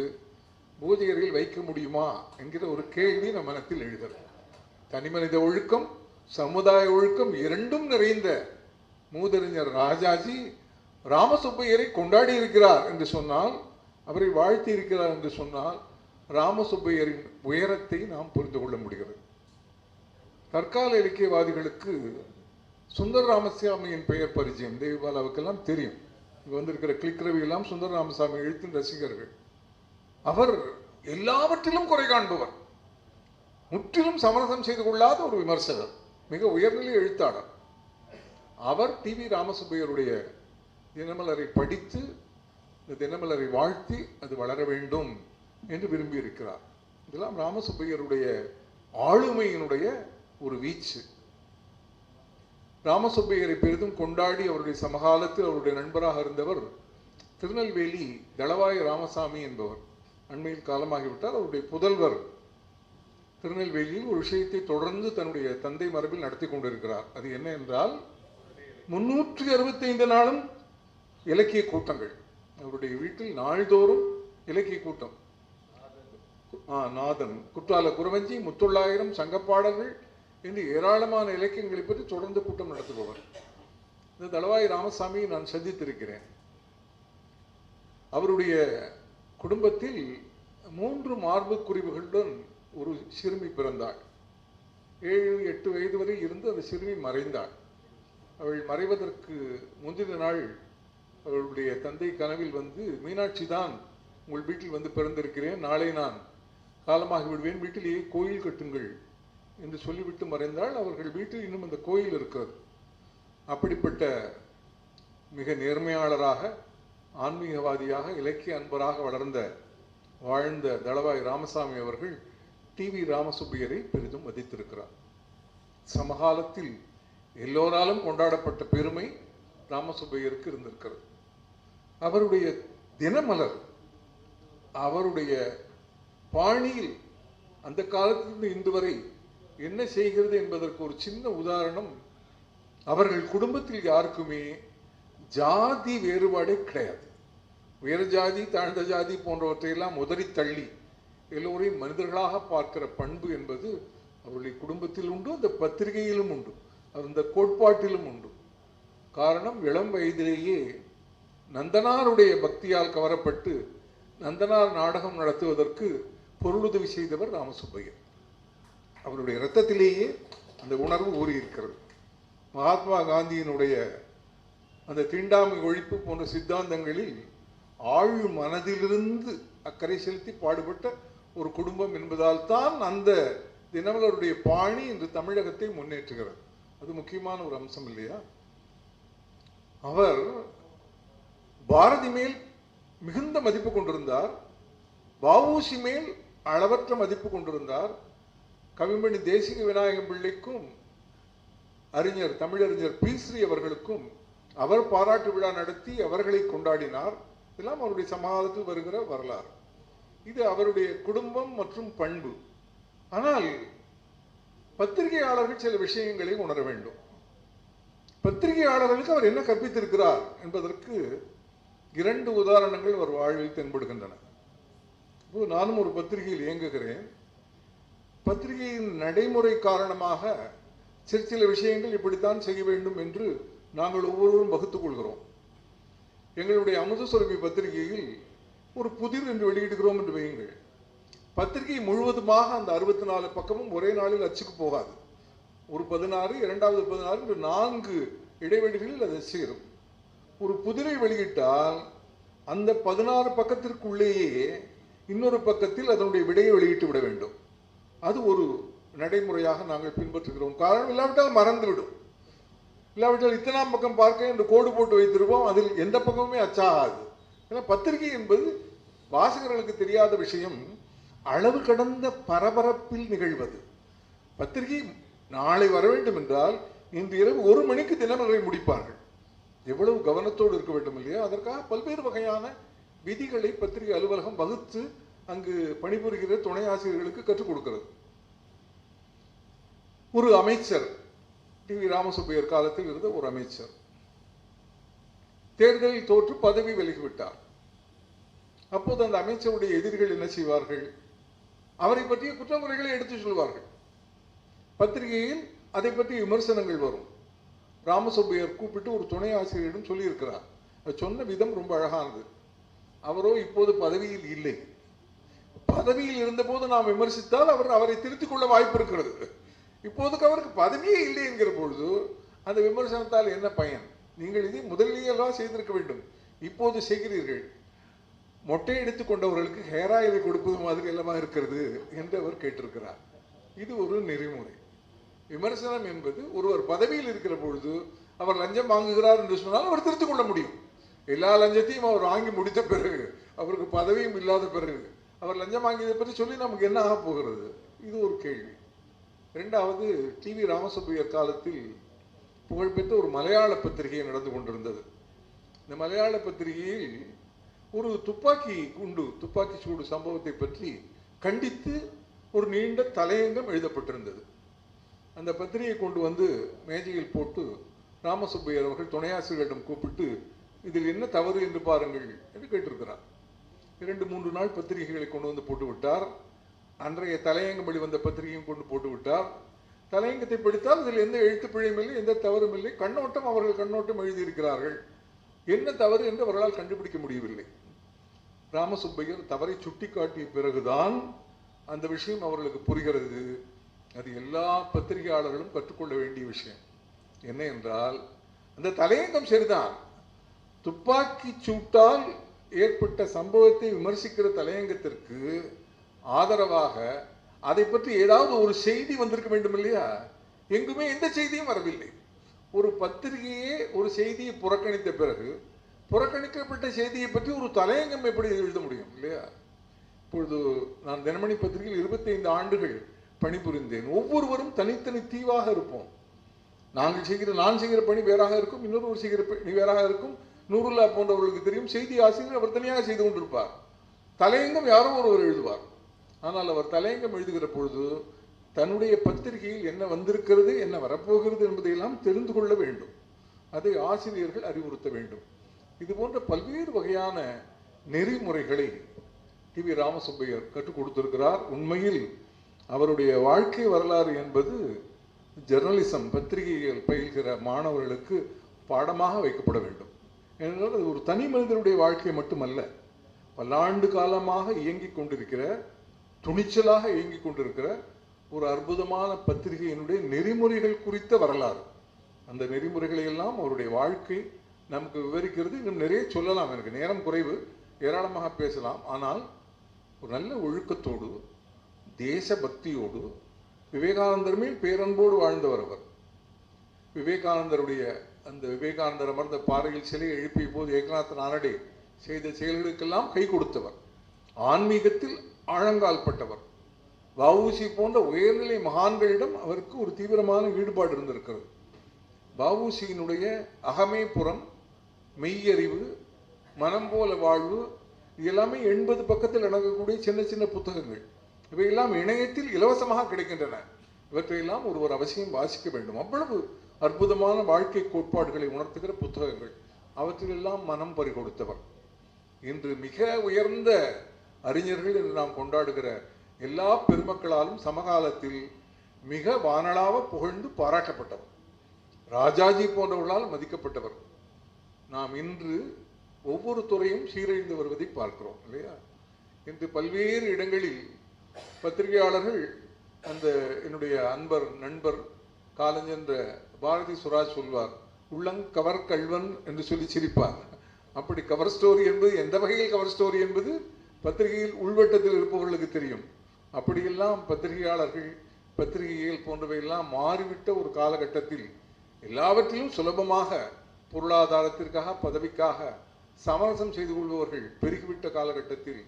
பூஜை அறையில் வைக்க முடியுமா என்கிற ஒரு கேள்வி நம் மனத்தில் எழுகிறது. தனிமனித ஒழுக்கம், சமுதாய ஒழுக்கம் இரண்டும் நிறைந்த மூதறிஞர் ராஜாஜி ராமசுப்பையரை கொண்டாடி இருக்கிறார் என்று சொன்னால், அவரை வாழ்த்தி இருக்கிறார் என்று சொன்னால், ராமசுப்பையரின் உயரத்தை நாம் புரிந்து கொள்ள முடிகிறது. தற்கால இலக்கியவாதிகளுக்கு சுந்தர ராமசாமியின் பெயர் பரிச்சயம், தேவிபாலாவுக்கெல்லாம் தெரியும். இங்கே வந்திருக்கிற கிளிக் ரவி எல்லாம் சுந்தர ராமசாமி எழுத்தின் ரசிகர்கள். அவர் எல்லாவற்றிலும் குறை காண்பவர், முற்றிலும் சமரசம் செய்து கொள்ளாத ஒரு விமர்சகர், மிக உயர்நிலை எழுத்தாளர். அவர் டிவி ராமசுப்பையருடைய தினமலரை படித்து இந்த தினமலரை வாழ்த்தி அது வளர வேண்டும் என்று விரும்பி இருக்கிறார். இதெல்லாம் ராமசுப்பையருடைய ஆளுமையினுடைய ஒரு வீச்சு. ராமசுப்பையரை பெரிதும் கொண்டாடி அவருடைய சமகாலத்தில் அவருடைய நண்பராக இருந்தவர் திருநெல்வேலி தளவாய் ராமசாமி என்பவர். அண்மையில் காலமாகிவிட்டார். அவருடைய புதல்வர் திருநெல்வேலியில் ஒரு விஷயத்தை தொடர்ந்து தன்னுடைய தந்தை மரபில் நடத்தி கொண்டிருக்கிறார். அது என்ன என்றால் 365 நாளும் இலக்கிய கூட்டங்கள். அவருடைய வீட்டில் நாள்தோறும் இலக்கிய கூட்டம். நாதன், குற்றால குறவஞ்சி, முத்தொள்ளாயிரம், சங்கப்பாடல்கள் என்று ஏராளமான இலக்கியங்களை பற்றி தொடர்ந்து கூட்டம் நடத்துபவர். இந்த தளவாய் ராமசாமியை நான் சந்தித்திருக்கிறேன். அவருடைய குடும்பத்தில் 3 மார்பு குறிவுகளுடன் ஒரு சிறுமி பிறந்தாள். 7-8 வயது வரை இருந்து அந்த சிறுமி மறைந்தாள். அவள் மறைவதற்கு முந்தின நாள் அவளுடைய தந்தை கனவில் வந்து, மீனாட்சி தான் உங்கள் வீட்டில் வந்து பிறந்திருக்கிறேன், நாளை நான் காலமாகி விடுவேன், வீட்டிலேயே கோயில் கட்டுங்கள் என்று சொல்லிவிட்டு மறைந்தாள். அவர்கள் வீட்டில் இன்னும் அந்த கோயில் இருக்கிறது. அப்படிப்பட்ட மிக நேர்மையாளராக, ஆன்மீகவாதியாக, இலக்கிய அன்பராக வாழ்ந்த தளவாய் ராமசாமி அவர்கள் டிவி ராமசுப்பையரை பெரிதும் மதித்திருக்கிறார். சமகாலத்தில் எல்லோராலும் கொண்டாடப்பட்ட பெருமை ராமசுப்பையருக்கு இருந்திருக்கிறது. அவருடைய தினமலர் அவருடைய பாணியில் அந்த காலத்திலிருந்து இன்று வரை என்ன செய்கிறது என்பதற்கு ஒரு சின்ன உதாரணம், அவர்கள் குடும்பத்தில் யாருக்குமே ஜாதி வேறுபாடே கிடையாது. உயர் ஜாதி, தாழ்ந்த ஜாதி போன்றவற்றையெல்லாம் உதறி தள்ளி எல்லோரையும் மனிதர்களாக பார்க்கிற பண்பு என்பது அவருடைய குடும்பத்தில் உண்டு, அந்த பத்திரிகையிலும் உண்டு, அந்த கோட்பாட்டிலும் உண்டு. காரணம், இளம் வயதிலேயே நந்தனாருடைய பக்தியால் கவரப்பட்டு நந்தனார் நாடகம் நடத்துவதற்கு பொருளுதவி செய்தவர் ராமசுப்பையர். அவருடைய இரத்தத்திலேயே அந்த உணர்வு ஊறியிருக்கிறது. மகாத்மா காந்தியினுடைய அந்த தீண்டாமை ஒழிப்பு போன்ற சித்தாந்தங்களில் ஆழ் மனதிலிருந்து அக்கறை செலுத்தி பாடுபட்ட ஒரு குடும்பம் என்பதால் தான் அந்த தினமலருடைய பாணி இன்று தமிழகத்தை முன்னேற்றுகிறது. அது முக்கியமான ஒரு அம்சம் இல்லையா? அவர் பாரதி மேல் மிகுந்த மதிப்பு கொண்டிருந்தார், வஉசி மேல் அளவற்ற மதிப்பு கொண்டிருந்தார். கவிமணி தேசிக விநாயகம் பிள்ளைக்கும் தமிழறிஞர் பீஸ்ரீ அவர்களுக்கும் அவர் பாராட்டு விழா நடத்தி அவர்களை கொண்டாடினார். இதெல்லாம் அவருடைய சமாதத்தில் வருகிற வரலாறு. இது அவருடைய குடும்பம் மற்றும் பண்பு. ஆனால் பத்திரிகையாளர்கள் சில விஷயங்களை உணர வேண்டும். பத்திரிகையாளர்களுக்கு அவர் என்ன கற்பித்திருக்கிறார் என்பதற்கு 2 உதாரணங்கள் அவர் வாழ்வில் தென்படுகின்றன. நானும் ஒரு பத்திரிகையில் இயங்குகிறேன். பத்திரிகையின் நடைமுறை காரணமாக சில விஷயங்கள் இப்படித்தான் செய்ய வேண்டும் என்று நாங்கள் ஒவ்வொருவரும் வகுத்துக் கொள்கிறோம். எங்களுடைய அமுத சுரபி பத்திரிகையில் ஒரு புதிர் என்று வெளியிடுகிறோம் என்று வையுங்கள். பத்திரிகை முழுவதுமாக அந்த 64 பக்கமும் ஒரே நாளில் அச்சுக்கு போகாது. ஒரு 16, 2வது 16 என்று 4 இடைவெளிகளில் அது சேரும். ஒரு புதிரை வெளியிட்டால் அந்த 16 பக்கத்திற்குள்ளேயே இன்னொரு பக்கத்தில் அதனுடைய விடையை வெளியிட்டு விட வேண்டும். அது ஒரு நடைமுறையாக நாங்கள் பின்பற்றுகிறோம். காரணம் இல்லாவிட்டால் மறந்துவிடும். இல்லாவிட்டால் இத்தனாம் பக்கம் பார்க்க என்று கோடு போட்டு வைத்திருப்போம், அதில் எந்த பக்கமுமே அச்சாகாது. ஏன்னா பத்திரிகை என்பது வாசகர்களுக்கு தெரியாத விஷயம், அளவு கடந்த பரபரப்பில் நிகழ்வது. பத்திரிகை நாளை வர வேண்டும் என்றால் இன்று இரவு 1 மணிக்கு தினமலரை முடிப்பார்கள். எவ்வளவு கவனத்தோடு இருக்க வேண்டும் இல்லையா? அதற்காக பல்வேறு வகையான விதிகளை பத்திரிகை அலுவலகம் வகுத்து அங்கு பணிபுரிகிற துணை ஆசிரியர்களுக்கு கற்றுக் கொடுக்கிறது. ஒரு அமைச்சர், டிவி ராமசுப்பையர் காலத்தில் இருந்த ஒரு அமைச்சர் தேர்தலில் தோற்று பதவி விலகிவிட்டார். அப்போது அந்த அமைச்சருடைய எதிரிகள் என்ன செய்வார்கள்? அவரை பற்றிய குற்றமுறைகளை எடுத்து சொல்வார்கள். பத்திரிகையில் அதை பற்றி விமர்சனங்கள் வரும். ராமசுப்பையர் கூப்பிட்டு ஒரு துணை ஆசிரியரிடம் சொல்லியிருக்கிறார். சொன்ன விதம் ரொம்ப அழகானது. அவரோ இப்போது பதவியில் இல்லை. பதவியில் இருந்தபோது நாம் விமர்சித்தால் அவரை திருத்திக் கொள்ள வாய்ப்பு இருக்கிறது. இப்போதுக்கு அவருக்கு பதவியே இல்லை என்கிற பொழுது அந்த விமர்சனத்தால் என்ன பயன்? நீங்கள் இதை முதலிலேயே செய்திருக்க வேண்டும், இப்போது செய்கிறீர்கள். மொட்டை எடுத்துக் கொண்டவர்களுக்கு ஹேர் ஆயிலை கொடுப்பது மாதிரி எல்லாமா இருக்கிறது என்று அவர் கேட்டிருக்கிறார். இது ஒரு நெறிமுறை. விமர்சனம் என்பது ஒருவர் பதவியில் இருக்கிற பொழுது அவர் லஞ்சம் வாங்குகிறார் என்று சொன்னால் அவர் திருத்திக் கொள்ள முடியும். எல்லா லஞ்சத்தையும் அவர் வாங்கி முடித்த பிறகு, அவருக்கு பதவியும் இல்லாத பிறகு அவர் லஞ்சம் வாங்கியதை பற்றி சொல்லி நமக்கு என்ன ஆக போகிறது? இது ஒரு கேள்வி. 2வது, டிவி ராமசுப்பையர் காலத்தில் புகழ்பெற்ற ஒரு மலையாள பத்திரிகை நடந்து கொண்டிருந்தது. இந்த மலையாள பத்திரிகையில் ஒரு துப்பாக்கி சூடு சம்பவத்தை பற்றி கண்டித்து ஒரு நீண்ட தலையங்கம் எழுதப்பட்டிருந்தது. அந்த பத்திரிகை கொண்டு வந்து மேஜையில் போட்டு ராமசுப்பையர் அவர்கள் துணையாசிரியரிடம் கூப்பிட்டு இதில் என்ன தவறு என்று பாருங்கள் என்று கேட்டிருக்கிறார். 2-3 நாள் பத்திரிகைகளை கொண்டு வந்து போட்டு விட்டார். அன்றைய தலையங்கம் வெளிவந்த பத்திரிகையும் கொண்டு போட்டு விட்டார். தலையங்கத்தை படித்தால் இதில் எந்த எழுத்து பிழையும் இல்லை, எந்த தவறும் இல்லை. கண்ணோட்டம் அவர்கள் கண்ணோட்டம் எழுதியிருக்கிறார்கள். என்ன தவறு என்று அவர்களால் கண்டுபிடிக்க முடியவில்லை. ராமசுப்பையர் தவறை சுட்டி காட்டிய பிறகுதான் அந்த விஷயம் அவர்களுக்கு புரிகிறது. அது எல்லா பத்திரிகையாளர்களும் கற்றுக்கொள்ள வேண்டிய விஷயம். என்ன என்றால், அந்த தலையங்கம் சரிதான், துப்பாக்கி சூட்டால் ஏற்பட்ட சம்பவத்தை விமர்சிக்கிற தலையங்கத்திற்கு ஆதரவாக அதை பற்றி ஏதாவது ஒரு செய்தி வந்திருக்க வேண்டும் இல்லையா? எங்குமே எந்த செய்தியும் வரவில்லை. ஒரு பத்திரிகையே ஒரு செய்தியை புறக்கணித்த பிறகு புறக்கணிக்கப்பட்ட செய்தியை பற்றி ஒரு தலையங்கம் எப்படி எழுத முடியும் இல்லையா? இப்பொழுது நான் தினமணி பத்திரிகையில் 25 ஆண்டுகள் பணிபுரிந்தேன். ஒவ்வொருவரும் தனித்தனி தீவாக இருப்போம். நான் செய்கிற பணி வேறாக இருக்கும், இன்னொரு செய்கிற பணி வேறாக இருக்கும். நூருல்லா போன்றவர்களுக்கு தெரியும், செய்தி ஆசிரியர் அவர் தனியாக செய்து கொண்டிருப்பார். தலையங்கம் யாரோ ஒருவர் எழுதுவார். ஆனால் அவர் தலையங்கம் எழுதுகிற பொழுது தன்னுடைய பத்திரிகையில் என்ன வந்திருக்கிறது, என்ன வரப்போகிறது என்பதையெல்லாம் தெரிந்து கொள்ள வேண்டும். அதை ஆசிரியர்கள் அறிவுறுத்த வேண்டும். இது போன்ற பல்வேறு வகையான நெறிமுறைகளை டிவி ராமசுப்பையர் கற்றுக் கொடுத்திருக்கிறார். உண்மையில் அவருடைய வாழ்க்கை வரலாறு என்பது ஜெர்னலிசம், பத்திரிகைகள் பயில்கிற மாணவர்களுக்கு பாடமாக வைக்கப்பட வேண்டும். ஏனென்றால் அது ஒரு தனி மனிதனுடைய வாழ்க்கை மட்டுமல்ல, பல்லாண்டு காலமாக இயங்கிக் கொண்டிருக்கிற, துணிச்சலாக இயங்கிக் கொண்டிருக்கிற ஒரு அற்புதமான பத்திரிகையினுடைய நெறிமுறைகள் குறித்த வரலாறு. அந்த நெறிமுறைகளை எல்லாம் அவருடைய வாழ்க்கை நமக்கு விவரிக்கிறது. இன்னும் நிறைய சொல்லலாம், எனக்கு நேரம் குறைவு, ஏராளமாக பேசலாம். ஆனால் ஒரு நல்ல ஒழுக்கத்தோடு, தேசபக்தியோடு, விவேகானந்தர் மேல் பேரன்போடு வாழ்ந்தவர் அவர். விவேகானந்தர் அமர்ந்த பாறையில் சிலையை எழுப்பிய போது ஏக்நாத் ரானடே செய்த செயல்களுக்கெல்லாம் கை கொடுத்தவர். ஆன்மீகத்தில் ஆழங்கால் பட்டவர். வஉசி போன்ற உயர்நிலை மகான்களிடம் அவருக்கு ஒரு தீவிரமான ஈடுபாடு இருந்திருக்கிறது. வஉசியினுடைய அகமே புறம், மெய்யறிவு, மனம் போல வாழ்வு, இது எல்லாமே 80 பக்கத்தில் அடங்கக்கூடிய சின்ன சின்ன புத்தகங்கள். இவையெல்லாம் இணையத்தில் இலவசமாக கிடைக்கின்றன. இவற்றையெல்லாம் ஒருவர் அவசியம் வாசிக்க வேண்டும். அவ்வளவு அற்புதமான வாழ்க்கை கோட்பாடுகளை உணர்த்துகிற புத்தகங்கள். அவற்றிலெல்லாம் மனம் பறிகொடுத்தவர். இன்று மிக உயர்ந்த அறிஞர்கள் என்று நாம் கொண்டாடுகிற எல்லா பெருமக்களாலும் சமகாலத்தில் மிக வானளாவ புகழ்ந்து பாராட்டப்பட்டவர். ராஜாஜி போன்றவர்களால் மதிக்கப்பட்டவர். நாம் இன்று ஒவ்வொரு துறையும் சீரழிந்து வருவதை பார்க்கிறோம் இல்லையா? இன்று பல்வேறு இடங்களில் பத்திரிகையாளர்கள், அந்த என்னுடைய நண்பர் காலஞ்சென்ற பாரதி சுராஜ் சொல்வார், உள்ளங்கவர் கல்வன் என்று சொல்லி சிரிப்பார். அப்படி கவர் ஸ்டோரி என்பது எந்த வகையில் கவர் ஸ்டோரி என்பது பத்திரிகையில் உள்வட்டத்தில் இருப்பவர்களுக்கு தெரியும். அப்படியெல்லாம் பத்திரிகையாளர்கள், பத்திரிகைகள் போன்றவையெல்லாம் மாறிவிட்ட ஒரு காலகட்டத்தில் எல்லாவற்றிலும் சுலபமாக பொருளாதாரத்திற்காக, பதவிக்காக சமரசம் செய்து கொள்பவர்கள் பெருகிவிட்ட காலகட்டத்தில்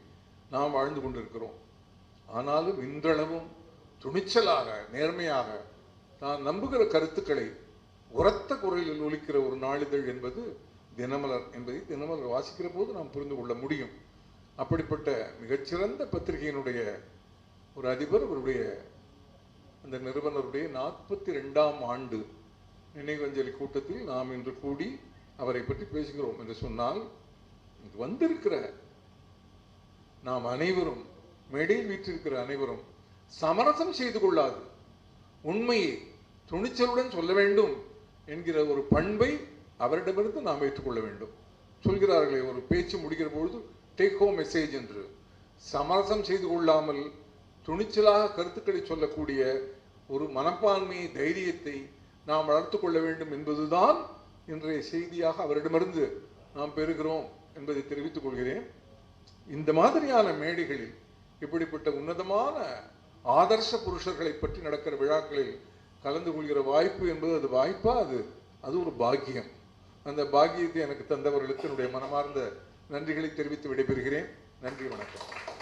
நாம் வாழ்ந்து கொண்டிருக்கிறோம். ஆனாலும் இன்றளவும் துணிச்சலாக, நேர்மையாக நான் நம்புகிற கருத்துக்களை உரத்த குரலில் ஒலிக்கிற ஒரு நாளிதழ் என்பது தினமலர் என்பதை தினமலர் வாசிக்கிற போது நாம் புரிந்து கொள்ள முடியும். அப்படிப்பட்ட மிகச்சிறந்த பத்திரிகையினுடைய ஒரு அதிபர், அவருடைய அந்த நிறுவனருடைய 42ஆம் ஆண்டு நினைவஞ்சலி கூட்டத்தில் நாம் இன்று கூடி அவரை பற்றி பேசுகிறோம் என்று சொன்னால், வந்திருக்கிற நாம் அனைவரும், மேடையில் வீற்றிருக்கிற அனைவரும் சமரசம் செய்து கொள்ளாது உண்மையை துணிச்சலுடன் சொல்ல வேண்டும் என்கிற ஒரு பண்பை அவரிடமிருந்து நாம் ஏற்றுக்கொள்ள வேண்டும். சொல்கிறார்களே, ஒரு பேச்சு முடிகிற பொழுது டேக் ஹோம் மெசேஜ் என்று. சமரசம் செய்து கொள்ளாமல் துணிச்சலாக கருத்துக்களை சொல்லக்கூடிய ஒரு மனப்பான்மையை, தைரியத்தை நாம் வளர்த்து கொள்ள வேண்டும் என்பதுதான் இன்றைய செய்தியாக அவரிடமிருந்து நாம் பெறுகிறோம் என்பதை தெரிவித்துக் கொள்கிறேன். இந்த மாதிரியான மேடைகளில் இப்படிப்பட்ட உன்னதமான ஆதர்ச புருஷர்களை பற்றி நடக்கிற விழாக்களில் கலந்து கொள்கிற வாய்ப்பு என்பது அது வாய்ப்பா? அது ஒரு பாக்கியம். அந்த பாக்கியத்தை எனக்கு தந்தவர்களுக்கு என்னுடைய மனமார்ந்த நன்றிகளை தெரிவித்து விடைபெறுகிறேன். நன்றி, வணக்கம்.